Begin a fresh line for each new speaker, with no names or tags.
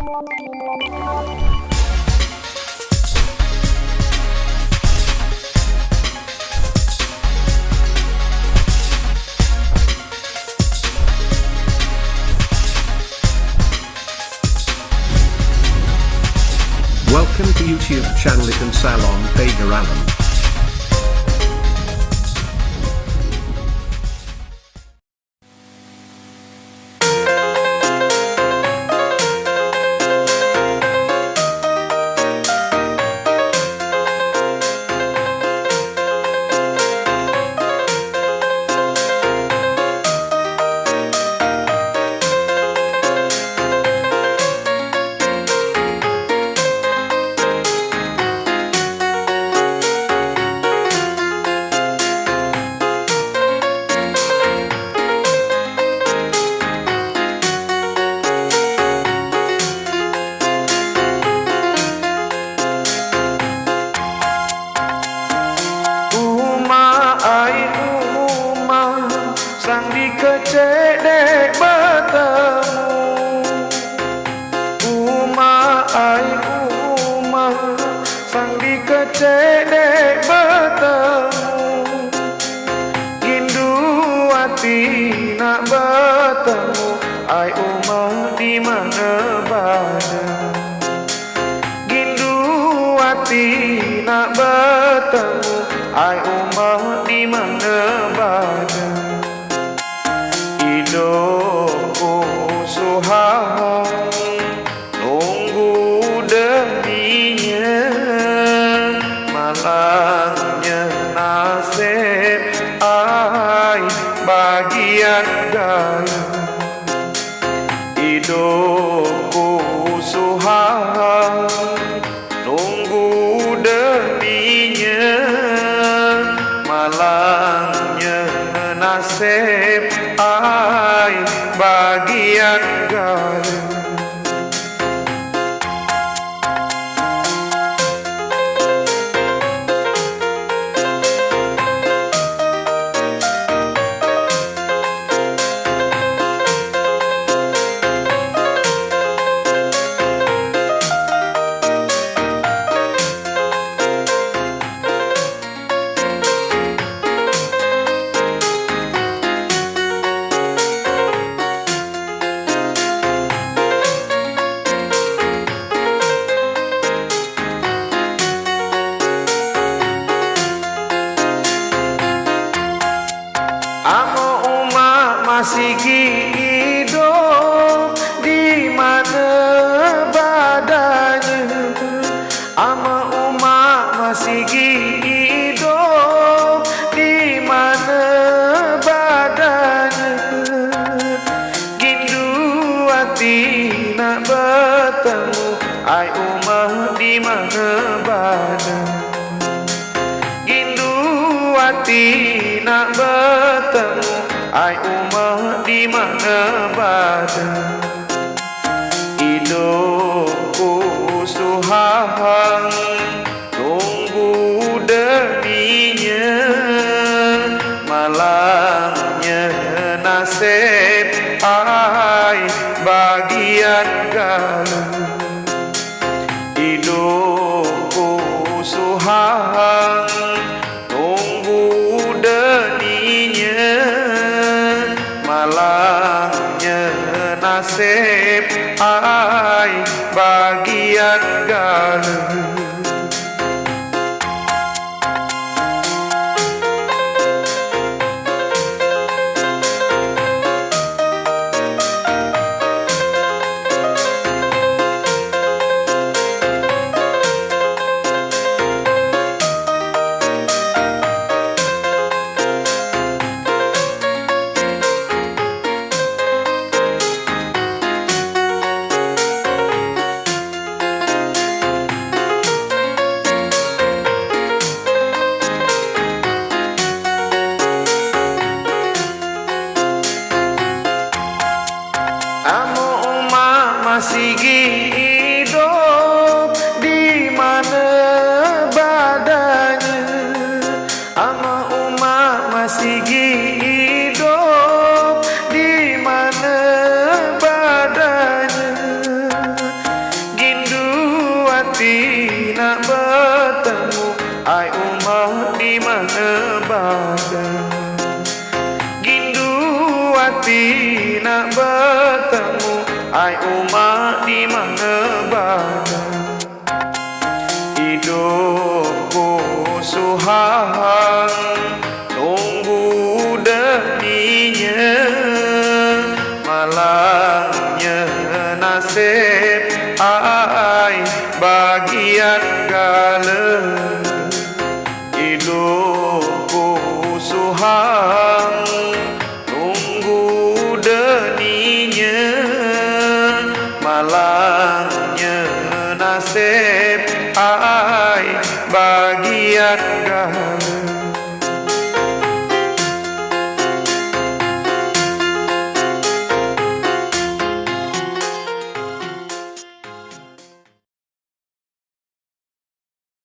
Welcome to YouTube channel Ikan Salon Pager Alam.
Sang dikecek dek bertemu sang dikecek dek bertemu gindu hati nak bertemu ai di mana berada gindu hati nak bertemu ai di mana berada hidupku suhang nunggu deminya malangnya nasib ai bagian gaya hidupku suhang nunggu deminya malangnya nasib ai bagian gaya masih hidup di mana badannya ama umat masih hidup di mana badannya gindu hati nak bertemu ai umat di mana badan gindu hati nak bertemu ai di mana badan hidupku suhang tunggu deminya malangnya nasib ai bagian gala hidupku suhang tunggu deminya malangnya nasib ai bagian gala masih hidup di mana badannya ama umat masih hidup di mana badannya Ai umat di mana berada, hidupku suhang tunggu deminya. Malangnya nasib ai bagian gala, hidupku suhang tunggu deninya. Malangnya nasib ai bagian gala.